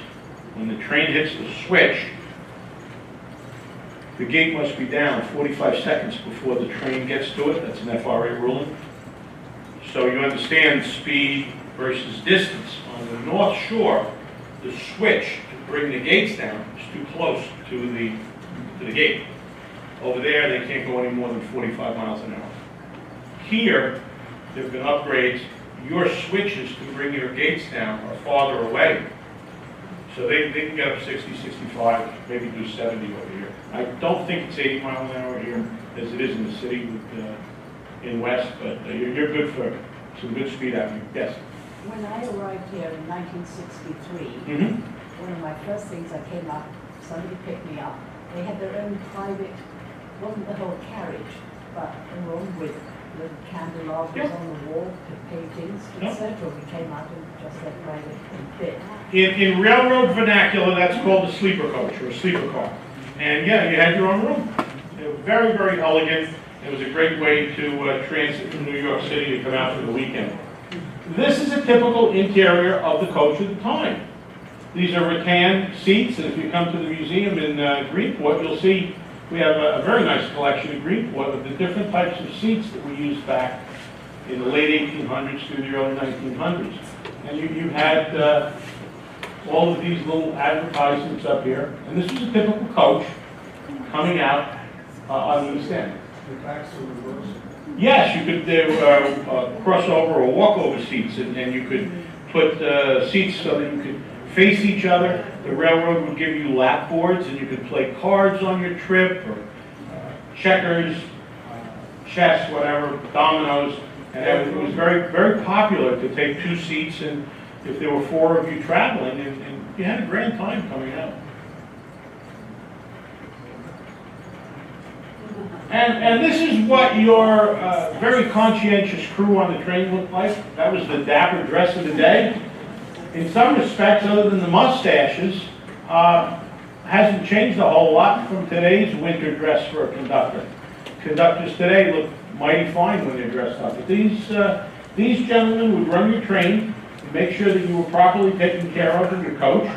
when the train hits the switch, the gate must be down 45 seconds before the train gets to it. That's an FRA ruling. So you understand speed versus distance. On the North Shore, the switch to bring the gates down is too close to the gate. Over there, they can't go any more than 45 miles an hour. Here, there have been upgrades. Your switches to bring your gates down are farther away. So they can get up 60, 65, maybe do 70 over here. I don't think it's 80 miles an hour here as it is in the city in West, but you're good for some good speed out here. Yes? When I arrived here in 1963, Mhm. one of my first things I came up, somebody picked me up. They had their own private, wasn't the whole carriage, but a room with little candelabras Yeah. on the wall, paintings, Yeah. etc. We came out in just that private bit. In railroad vernacular, that's called a sleeper coach or a sleeper car. And yeah, you had your own room. It was very, very elegant. It was a great way to transit from New York City to come out for the weekend. This is a typical interior of the coach of the time. These are rattan seats, and if you come to the museum in Greenport, you'll see we have a very nice collection in Greenport of the different types of seats that we used back in the late 1800s through the early 1900s. And you had all of these little advertisements up here, and this was a typical coach coming out on the East End. The backs are reversed. Yes, you could crossover or walkover seats, and you could put seats so that you could face each other. The railroad would give you lap boards, and you could play cards on your trip, or checkers, chess, whatever, dominoes. And it was very, very popular to take two seats, and if there were four of you traveling, and you had a grand time coming out. And this is what your very conscientious crew on the train looked like. That was the dapper dress of the day. In some respects, other than the mustaches, hasn't changed a whole lot from today's winter dress for a conductor. Conductors today look mighty fine when they're dressed up. But these gentlemen would run your train, make sure that you were properly taken care of in your coach.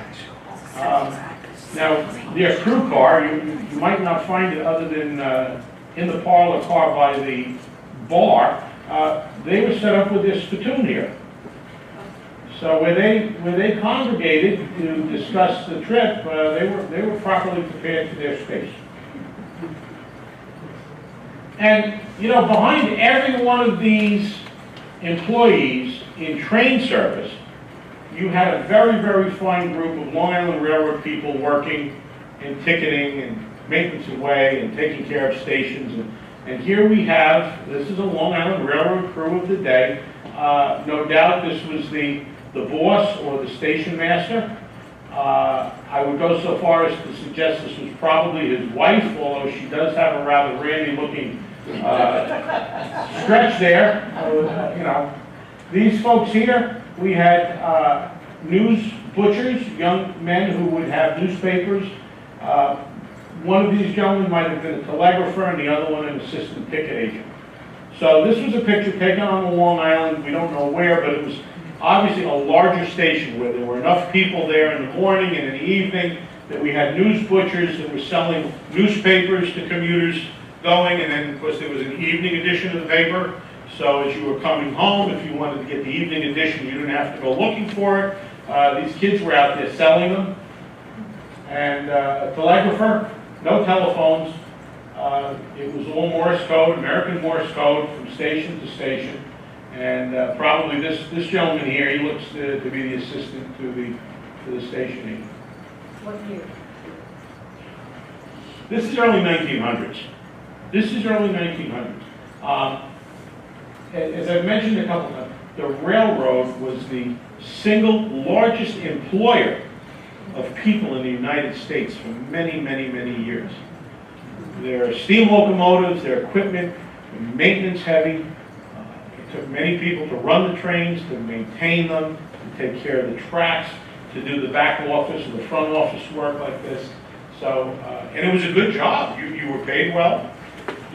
Now, their crew car, you might not find it other than in the parlor car by the bar. They were set up with their spittoon here. So where they congregated to discuss the trip, they were properly prepared for their space. And you know, behind every one of these employees in train service, you had a very, very fine group of Long Island Railroad people working in ticketing and maintenance of way and taking care of stations. And here we have, this is a Long Island Railroad crew of the day. No doubt this was the boss or the station master. I would go so far as to suggest this was probably his wife, although she does have a rather randy-looking stretch there. You know, these folks here, we had news butchers, young men who would have newspapers. One of these gentlemen might have been a telegrapher and the other one an assistant ticket agent. So this was a picture taken on the Long Island, we don't know where, but it was obviously a larger station where there were enough people there in the morning and in the evening that we had news butchers that were selling newspapers to commuters going, and then of course there was an evening edition of the paper. So as you were coming home, if you wanted to get the evening edition, you didn't have to go looking for it. These kids were out there selling them. And a telegrapher, no telephones. It was all Morse code, American Morse code from station to station. And probably this gentleman here, he looks to be the assistant to the station agent. What year? This is early 1900s. This is early 1900s. As I've mentioned a couple times, the railroad was the single largest employer of people in the United States for many, many, many years. Their steam locomotives, their equipment, maintenance heavy. It took many people to run the trains, to maintain them, to take care of the tracks, to do the back office and the front office work like this. So, and it was a good job. You were paid well.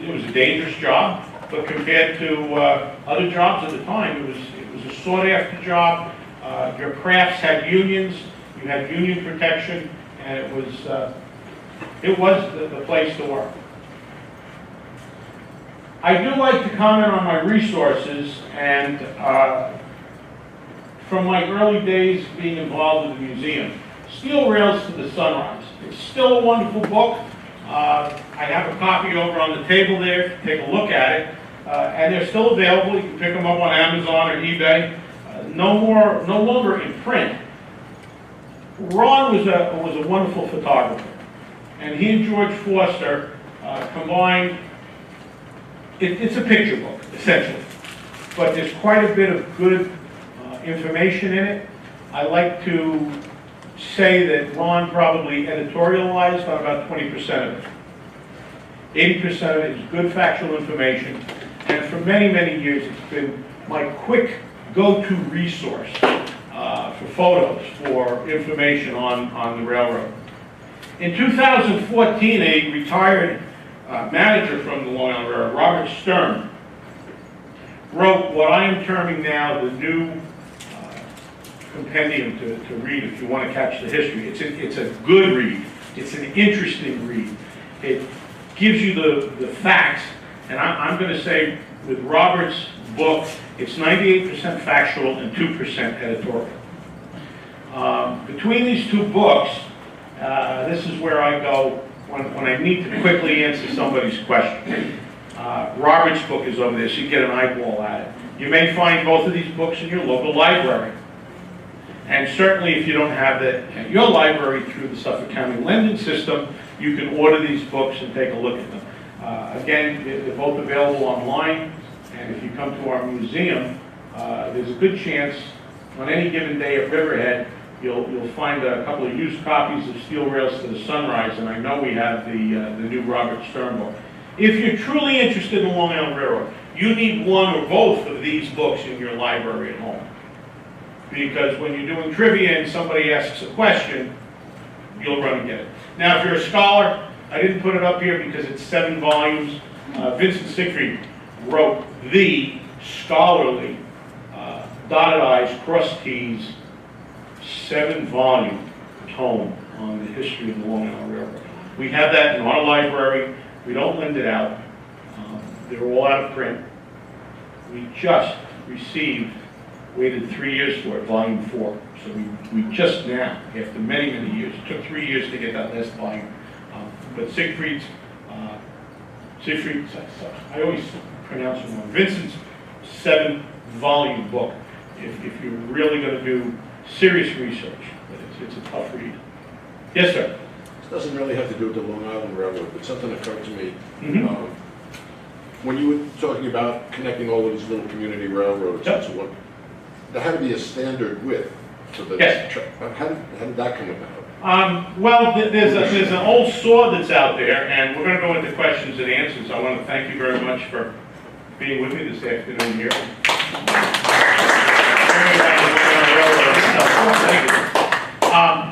It was a dangerous job, but compared to other jobs at the time, it was a sought-after job. Your crafts had unions. You had union protection, and it was the place to work. I do like to comment on my resources, and from my early days being involved with the museum, Steel Rails to the Sunrise. It's still a wonderful book. I have a copy over on the table there. Take a look at it, and they're still available. You can pick them up on Amazon or eBay. No longer in print. Ron was a wonderful photographer, and he and George Foster combined. It's a picture book, essentially, but there's quite a bit of good information in it. I like to say that Ron probably editorialized on about 20% of it. 80% of it is good factual information, and for many, many years, it's been my quick go-to resource for photos, for information on the railroad. In 2014, a retired manager from the Long Island Railroad, Robert Stern, wrote what I am terming now the new compendium to read if you want to catch the history. It's a good read. It's an interesting read. It gives you the facts, and I'm going to say with Robert's book, it's 98% factual and 2% editorial. Between these two books, this is where I go when I need to quickly answer somebody's question. Robert's book is over there, so you get an eyeball at it. You may find both of these books in your local library. And certainly if you don't have that at your library through the Suffolk County lending system, you can order these books and take a look at them. Again, they're both available online, and if you come to our museum, there's a good chance on any given day at Riverhead, you'll find a couple of used copies of Steel Rails to the Sunrise, and I know we have the new Robert Stern book. If you're truly interested in the Long Island Railroad, you need one or both of these books in your library at home. Because when you're doing trivia and somebody asks a question, you'll run and get it. Now, if you're a scholar, I didn't put it up here because it's 7 volumes. Vincent Siegfried wrote the scholarly, dotted I's, crossed T's, 7-volume tome on the history of the Long Island Railroad. We have that in our library. We don't lend it out. They're all out of print. We just waited 3 years for it, volume 4. So we just now, after many, many years, it took 3 years to get that last volume. But Siegfried's, I always pronounce it wrong, Vincent's 7-volume book, if you're really going to do serious research. But it's a tough read. Yes, sir? This doesn't really have to do with the Long Island Railroad, but something occurred to me. Mhm. When you were talking about connecting all of these little community railroads Yep. and so on, there had to be a standard width for the Yes. How did that come about? Well, there's an old saw that's out there, and we're going to go into questions and answers. I want to thank you very much for being with me this afternoon here.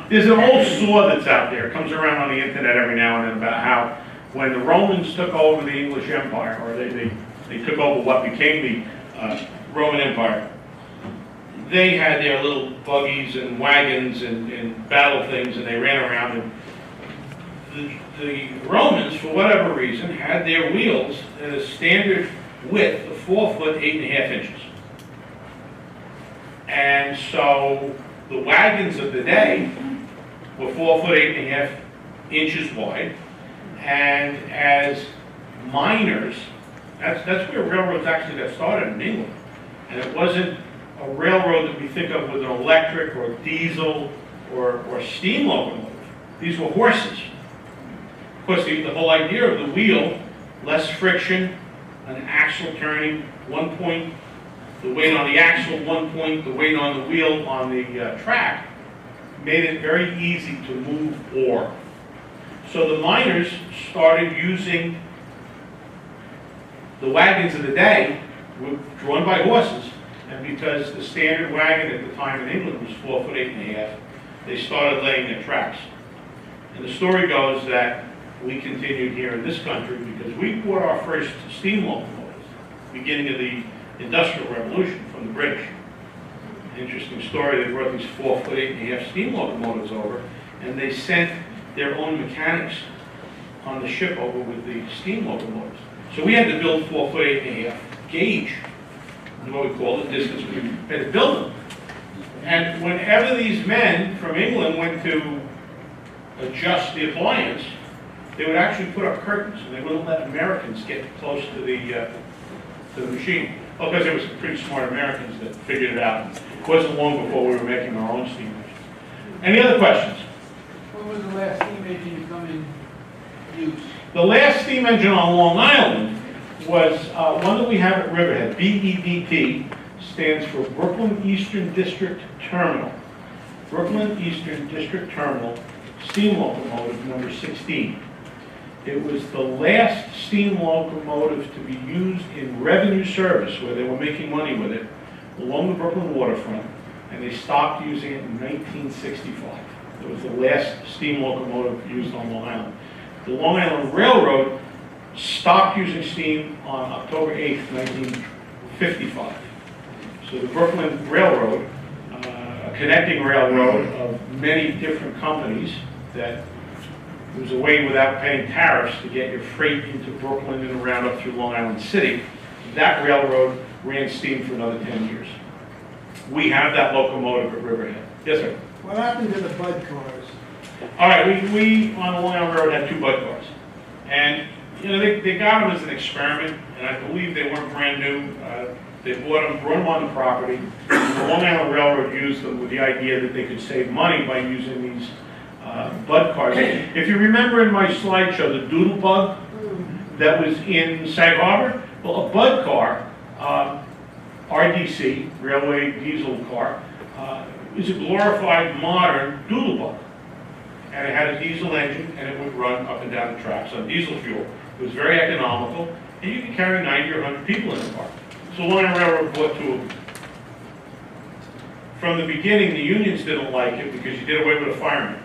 There's an old saw that's out there. It comes around on the internet every now and then about how when the Romans took over the English Empire, or they took over what became the Roman Empire, they had their little buggies and wagons and battle things, and they ran around. And the Romans, for whatever reason, had their wheels at a standard width of 4 foot 8.5 inches. And so the wagons of the day were 4 foot 8.5 inches wide, and as miners, that's where railroads actually got started in England, and it wasn't a railroad that we think of with an electric or diesel or steam locomotive. These were horses. Of course, the whole idea of the wheel, less friction, an axle turning, 1 point, the weight on the axle, 1 point, the weight on the wheel on the track, made it very easy to move ore. So the miners started using the wagons of the day, were drawn by horses, and because the standard wagon at the time in England was 4 foot 8.5, they started laying their tracks. And the story goes that we continued here in this country because we bought our first steam locomotives, beginning of the Industrial Revolution from the British. Interesting story, they brought these 4 foot 8.5 steam locomotives over, and they sent their own mechanics on the ship over with the steam locomotives. So we had to build 4 foot 8.5 gauge, is what we call the distance we had to build them. And whenever these men from England went to adjust the appliance, they would actually put up curtains, and they wouldn't let Americans get close to the machine. Well, because there were some pretty smart Americans that figured it out. It wasn't long before we were making our own steam engines. Any other questions? When was the last steam engine to come in use? The last steam engine on Long Island was one that we have at Riverhead, BEDT, stands for Brooklyn Eastern District Terminal. Brooklyn Eastern District Terminal, steam locomotive number 16. It was the last steam locomotive to be used in revenue service, where they were making money with it, along the Brooklyn waterfront, and they stopped using it in 1965. It was the last steam locomotive used on Long Island. The Long Island Railroad stopped using steam on October 8th, 1955. So the Brooklyn Railroad, a connecting railroad of many different companies that was a way without paying tariffs to get your freight into Brooklyn and around up through Long Island City, that railroad ran steam for another 10 years. We have that locomotive at Riverhead. Yes, sir? What happened to the Bud cars? All right, we on the Long Island Railroad had 2 Bud cars. And, you know, they got them as an experiment, and I believe they weren't brand new. They bought them, brought them on the property. The Long Island Railroad used them with the idea that they could save money by using these Bud cars. If you remember in my slideshow, the Doodle Bug that was in Sag Harbor, well, a Bud car, RDC, Railway Diesel Car, is a glorified modern Doodle Bug. And it had a diesel engine, and it would run up and down the tracks on diesel fuel. It was very economical, and you could carry 90 or 100 people in the car. So Long Island Railroad bought 2 of them. From the beginning, the unions didn't like it because you did away with a fireman.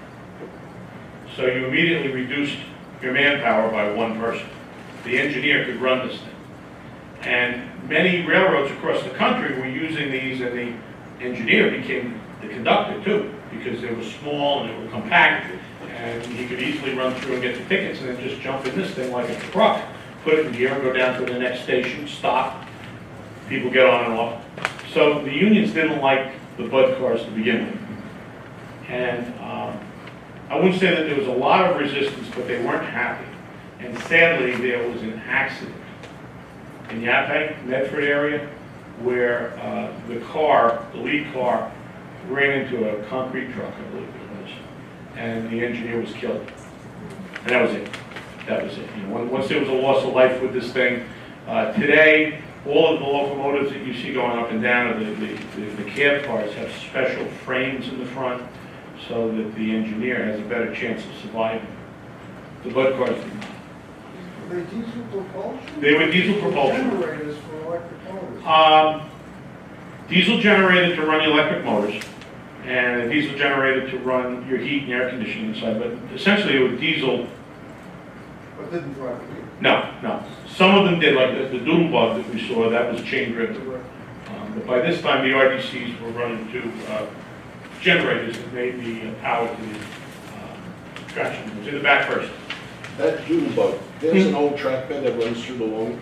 So you immediately reduced your manpower by 1 person. The engineer could run this thing. And many railroads across the country were using these, and the engineer became the conductor too, because they were small and they were compact, and he could easily run through and get the tickets and then just jump in this thing like a truck, put it in gear and go down to the next station, stop, people get on and off. So the unions didn't like the Bud cars to begin with. And I wouldn't say that there was a lot of resistance, but they weren't happy. And sadly, there was an accident in Yaphank, Medford area, where the lead car, ran into a concrete truck, I believe it was, and the engineer was killed. And that was it. That was it. You know, once there was a loss of life with this thing, today, all of the locomotives that you see going up and down, the cab cars have special frames in the front so that the engineer has a better chance of surviving. The Bud cars did not. Were they diesel propulsion? They were diesel propulsion. Generators for electric motors. Diesel generated to run the electric motors, and a diesel generated to run your heat and air conditioning inside, but essentially it was diesel. But didn't drive the vehicle. No. Some of them did, like the Doodle Bug that we saw, that was chain driven. But by this time, the RDCs were running to generators that made the power to the traction. It was in the back first. That Doodle Bug, there's an old track bed that runs through the long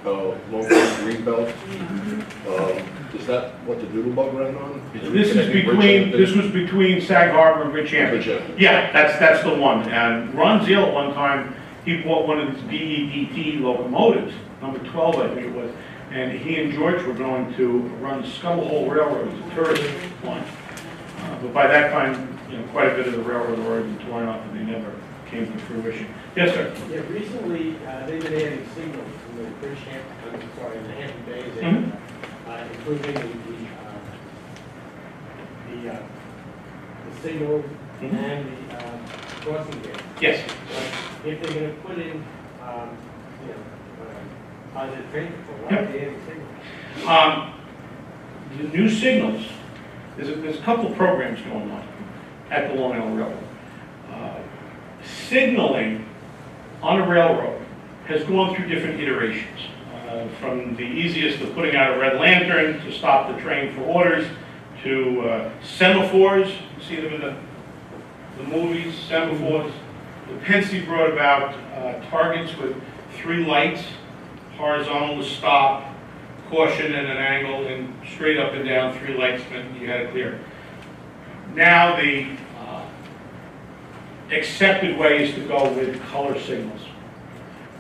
green belt. Is that what the Doodle Bug ran on? This was between Sag Harbor and Bridgehampton. Yeah, that's the one. And Ron Zeal at one time, he bought one of these BEDT locomotives, number 12 I think it was, and he and George were going to run Scuttle Hole Railroad as a tourist one. But by that time, you know, quite a bit of the railroad had already been torn up and they never came to fruition. Yes, sir? Yeah, recently, they've been adding signals in the in the Hampton Bays area, including the signal and the crossing gate. Yes. If they're gonna put in, positive train control, why are they adding signals? The new signals, there's a couple of programs going on at the Long Island Railroad. Signaling on a railroad has gone through different iterations, from the easiest of putting out a red lantern to stop the train for orders, to semaphores. You see them in the movies, semaphores. The Pensy brought about targets with 3 lights, horizontal to stop, caution at an angle, and straight up and down 3 lights meant you had it clear. Now the accepted way is to go with color signals,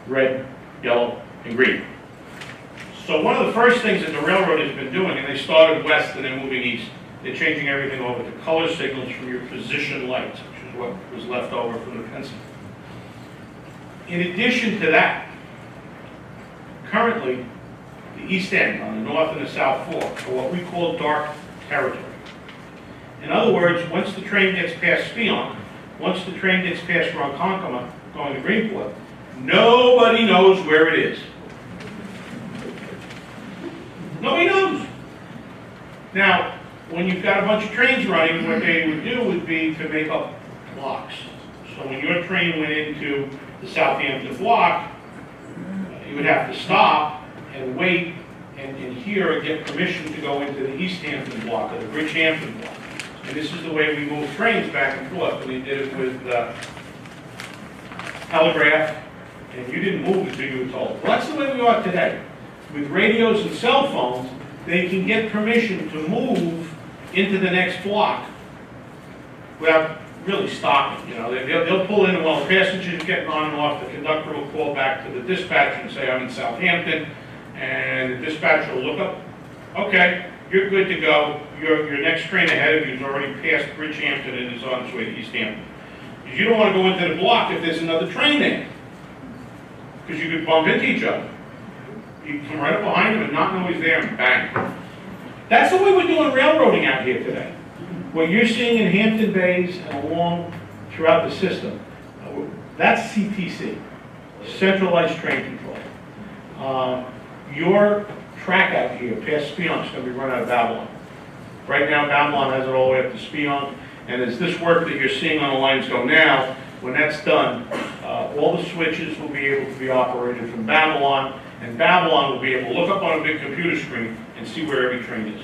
red, yellow, and green. So one of the first things that the railroad has been doing, and they started west and then moving east, they're changing everything over to color signals from your position lights, which is what was left over from the Pensy. In addition to that, currently, the east end, on the north and the south fork, are what we call dark territory. In other words, once the train gets past Spionk, once the train gets past Ronkonkoma, going to Greenport, nobody knows where it is. Nobody knows. Now, when you've got a bunch of trains running, what they would do would be to make up blocks. So when your train went into the Southampton block, you would have to stop and wait and hear and get permission to go into the East Hampton block or the Bridgehampton block. And this is the way we move trains back and forth. And we did it with telegraph, and you didn't move until you were told. Well, that's the way we are today. With radios and cell phones, they can get permission to move into the next block without really stopping. You know, they'll pull in, and while the passengers are getting on and off, the conductor will call back to the dispatcher and say, I'm in Southampton, and the dispatcher will look up, okay, you're good to go. Your next train ahead of you is already past Bridgehampton and is on its way to East Hampton. Because you don't want to go into the block if there's another train there, because you could bump into each other. You come right up behind him and not know he's there, and bang. That's the way we're doing railroading out here today. What you're seeing in Hampton Bays and along throughout the system, that's CTC, Centralized Train Control. Your track out here past Spionk is going to be run out of Babylon. Right now, Babylon has it all the way up to Spionk, and as this work that you're seeing on the lines go now, when that's done, all the switches will be able to be operated from Babylon, and Babylon will be able to look up on a big computer screen and see where every train is.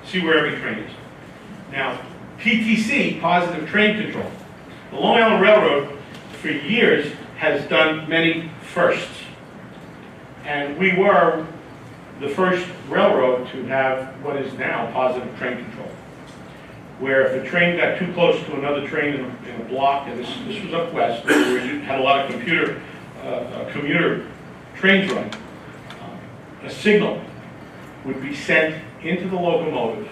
See where every train is. Now, PTC, Positive Train Control. The Long Island Railroad, for years, has done many firsts. And we were the first railroad to have what is now Positive Train Control. Where if a train got too close to another train in a block, and this was up west, where you had a lot of commuter trains running, a signal would be sent into the locomotive,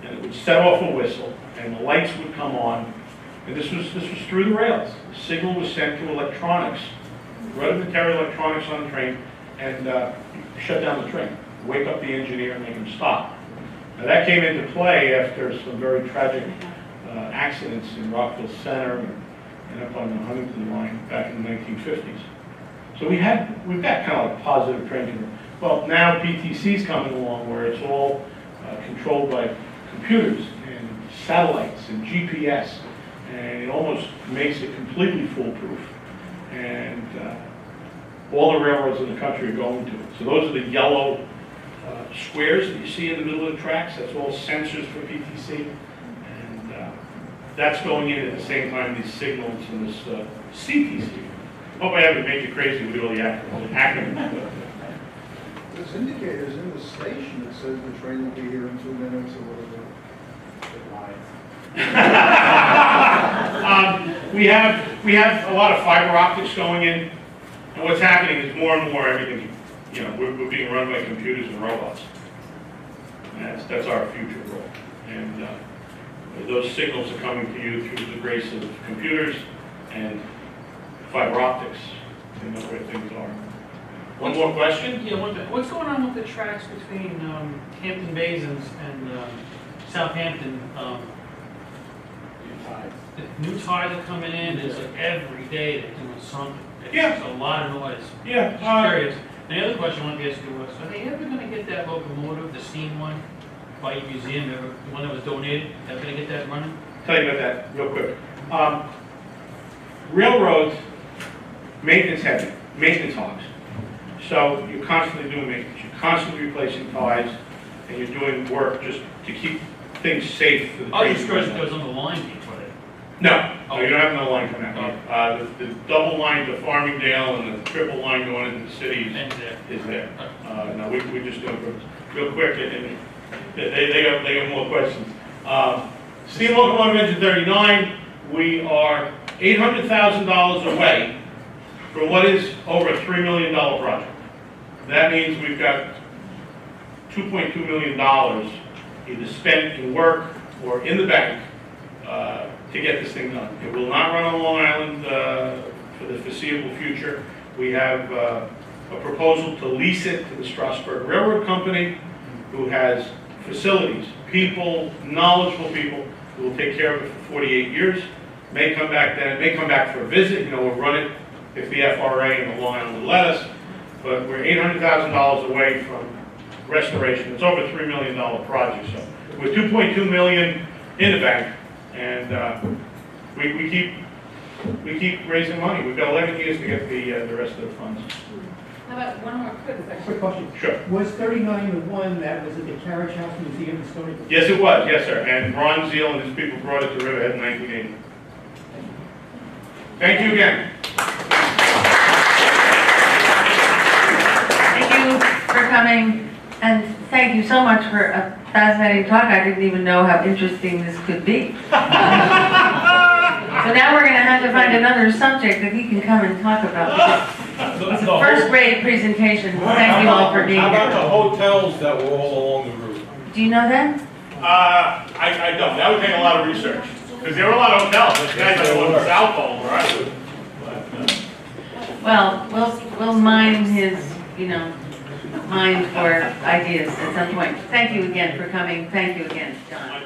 and it would set off a whistle, and the lights would come on, and this was through the rails. The signal was sent to electronics, rudimentary electronics on the train, and shut down the train, wake up the engineer and make him stop. Now that came into play after some very tragic accidents in Rockville Center and up on the Huntington line back in the 1950s. So we've got kind of like positive train control. Well, now PTC's coming along where it's all controlled by computers and satellites and GPS, and it almost makes it completely foolproof. And all the railroads in the country are going to it. So those are the yellow squares that you see in the middle of the tracks. That's all sensors for PTC. And that's going in at the same time these signals and this CTC. Hope I haven't made you crazy with all the acronyms. There's indicators in the station that says the train will be here in 2 minutes or whatever. We have a lot of fiber optics going in, and what's happening is more and more everything, you know, we're being run by computers and robots. And that's our future role. And those signals are coming to you through the grace of computers and fiber optics. You know where things are. One more question? Yeah, what's going on with the tracks between Hampton Bays and Southampton? The new ties are coming in, it's like every day they're doing something. It's Yeah. just a lot of noise. Yeah. Just curious. And the other question I wanted to ask you was, are they ever gonna get that locomotive, the steam one, by your museum, the one that was donated, ever gonna get that running? Tell you about that real quick. Railroads, maintenance heavy, maintenance hogs. So you're constantly doing maintenance, you're constantly replacing ties, and you're doing work just to keep things safe for the Oh, train. just curious if there was on the line being put in. No, you don't have no line coming out. The double line to Farmingdale and the triple line going into the cities And there. is there. No, we just do it real quick, and they got more questions. Steam locomotive engine 39, we are $800,000 away from what is over a $3 million project. That means we've got $2.2 million either spent in work or in the bank to get this thing done. It will not run on Long Island for the foreseeable future. We have a proposal to lease it to the Strasburg Railroad Company, who has facilities, people, knowledgeable people, who will take care of it for 48 years. May come back then, may come back for a visit, we'll run it if the FRA and the Long Island will let us. But we're $800,000 away from restoration. It's over a $3 million project, so we're 2.2 million in the bank, and we keep raising money. We've got 11 years to get the rest of the funds. How about one more quick question? Quick question. Sure. Was 39 the one that was at the Carriage House Museum in Stony Brook? Yes, it was. Yes, sir. And Ron Zeal and his people brought it to Riverhead in 1980. Thank you again. Thank you for coming, and thank you so much for a fascinating talk. I didn't even know how interesting this could be. So now we're gonna have to find another subject that he can come and talk about. It's a first-rate presentation. Thank you all for being How about the here. hotels that were all along the route? Do you know them? I don't. That would take a lot of research, because there were a lot of hotels. This guy's like one in South Pole, where I live. Well, we'll mine his, mind for ideas at some point. Thank you again for coming. Thank you again, John.